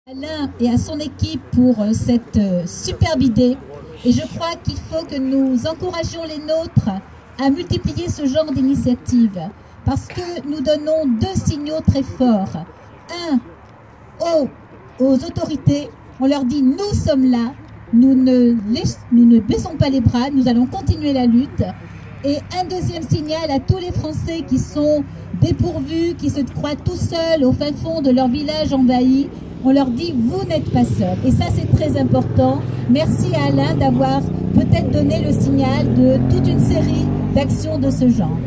Alain et à son équipe pour cette superbe idée. Et je crois qu'il faut que nous encouragions les nôtres à multiplier ce genre d'initiatives. Parce que nous donnons deux signaux très forts. Un, aux autorités, on leur dit nous sommes là, nous ne baissons pas les bras, nous allons continuer la lutte. Et un deuxième signal à tous les Français qui sont dépourvus, qui se croient tout seuls au fin fond de leur village envahi, on leur dit vous n'êtes pas seuls. Et ça c'est très important. Merci à Alain d'avoir peut-être donné le signal de toute une série d'actions de ce genre.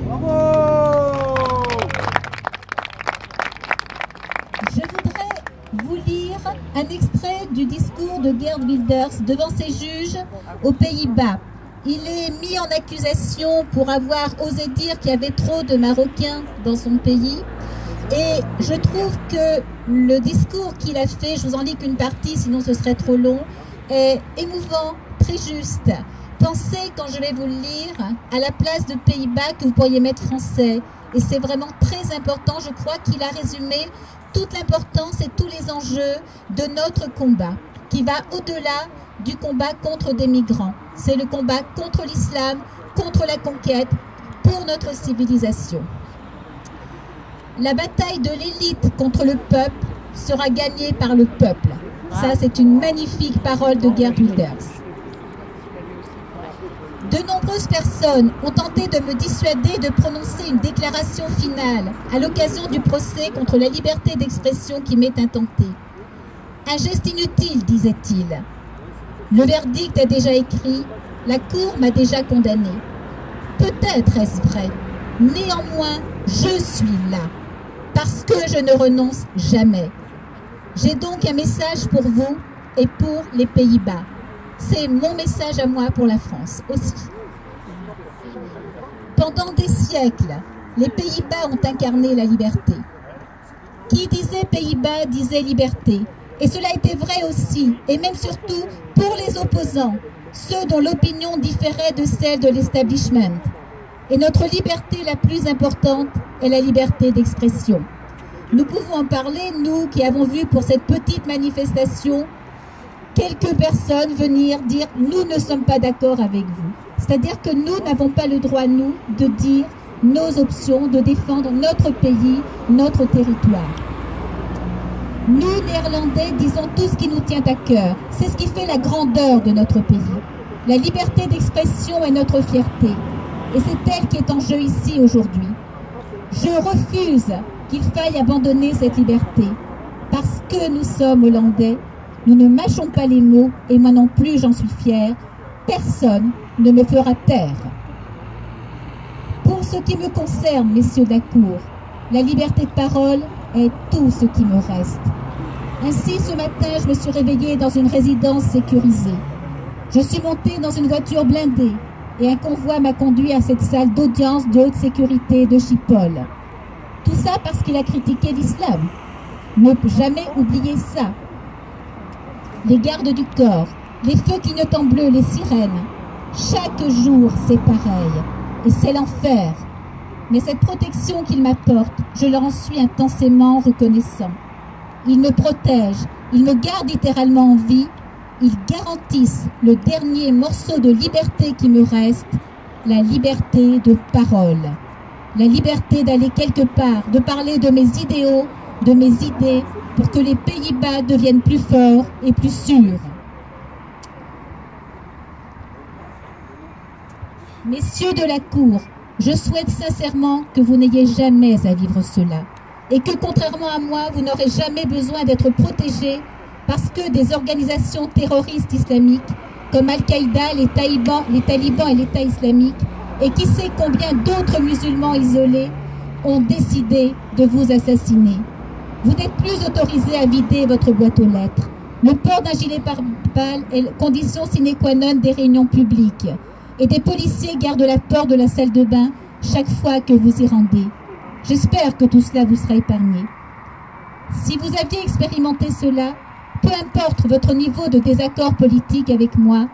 Je voudrais vous lire un extrait du discours de Geert Wilders devant ses juges aux Pays-Bas. Il est mis en accusation pour avoir osé dire qu'il y avait trop de Marocains dans son pays. Et je trouve que le discours qu'il a fait, je vous en lis qu'une partie, sinon ce serait trop long, est émouvant, très juste. Pensez, quand je vais vous le lire, à la place de Pays-Bas que vous pourriez mettre français. Et c'est vraiment très important, je crois qu'il a résumé toute l'importance et tous les enjeux de notre combat, qui va au-delà du combat contre des migrants. C'est le combat contre l'islam, contre la conquête, pour notre civilisation. La bataille de l'élite contre le peuple sera gagnée par le peuple. Ça, c'est une magnifique parole de Geert Wilders. De nombreuses personnes ont tenté de me dissuader de prononcer une déclaration finale à l'occasion du procès contre la liberté d'expression qui m'est intenté. Un geste inutile, disait-il. Le verdict est déjà écrit, la Cour m'a déjà condamné. Peut-être est-ce vrai, néanmoins, je suis là, parce que je ne renonce jamais. J'ai donc un message pour vous et pour les Pays-Bas. C'est mon message à moi pour la France aussi. Pendant des siècles, les Pays-Bas ont incarné la liberté. Qui disait Pays-Bas disait liberté. Et cela était vrai aussi, et même surtout pour les opposants, ceux dont l'opinion différait de celle de l'establishment. Et notre liberté la plus importante est la liberté d'expression. Nous pouvons en parler, nous qui avons vu pour cette petite manifestation quelques personnes venir dire « nous ne sommes pas d'accord avec vous ». C'est-à-dire que nous n'avons pas le droit, nous, de dire nos options, de défendre notre pays, notre territoire. Nous, Néerlandais, disons tout ce qui nous tient à cœur. C'est ce qui fait la grandeur de notre pays. La liberté d'expression est notre fierté. Et c'est elle qui est en jeu ici aujourd'hui. Je refuse qu'il faille abandonner cette liberté. Parce que nous sommes Hollandais, nous ne mâchons pas les mots, et moi non plus j'en suis fière. Personne ne me fera taire. Pour ce qui me concerne, messieurs de la Cour, la liberté de parole est tout ce qui me reste. Ainsi, ce matin, je me suis réveillée dans une résidence sécurisée. Je suis montée dans une voiture blindée et un convoi m'a conduit à cette salle d'audience de haute sécurité de Schiphol. Tout ça parce qu'il a critiqué l'islam. Ne jamais oublier ça. Les gardes du corps, les feux clignotants bleus, les sirènes. Chaque jour, c'est pareil. Et c'est l'enfer. Mais cette protection qu'ils m'apportent, je leur en suis intensément reconnaissant. Ils me protègent, ils me gardent littéralement en vie, ils garantissent le dernier morceau de liberté qui me reste, la liberté de parole. La liberté d'aller quelque part, de parler de mes idéaux, de mes idées, pour que les Pays-Bas deviennent plus forts et plus sûrs. Messieurs de la Cour, je souhaite sincèrement que vous n'ayez jamais à vivre cela et que, contrairement à moi, vous n'aurez jamais besoin d'être protégés parce que des organisations terroristes islamiques comme Al-Qaïda, les talibans et l'État islamique et qui sait combien d'autres musulmans isolés ont décidé de vous assassiner. Vous n'êtes plus autorisés à vider votre boîte aux lettres. Le port d'un gilet pare-balles est condition sine qua non des réunions publiques. Et des policiers gardent la porte de la salle de bain chaque fois que vous y rendez. J'espère que tout cela vous sera épargné. Si vous aviez expérimenté cela, peu importe votre niveau de désaccord politique avec moi,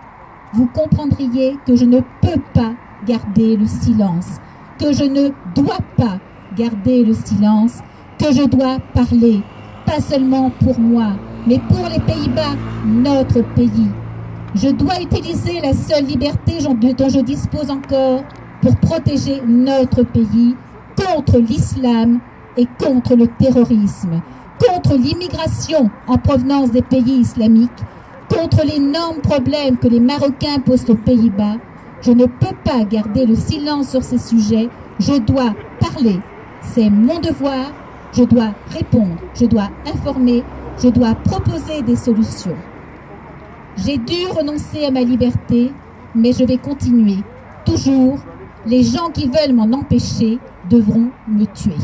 vous comprendriez que je ne peux pas garder le silence, que je ne dois pas garder le silence, que je dois parler, pas seulement pour moi, mais pour les Pays-Bas, notre pays. Je dois utiliser la seule liberté dont je dispose encore pour protéger notre pays contre l'islam et contre le terrorisme, contre l'immigration en provenance des pays islamiques, contre l'énorme problème que les Marocains posent aux Pays-Bas. Je ne peux pas garder le silence sur ces sujets. Je dois parler. C'est mon devoir. Je dois répondre. Je dois informer. Je dois proposer des solutions. J'ai dû renoncer à ma liberté, mais je vais continuer. Toujours, les gens qui veulent m'en empêcher devront me tuer.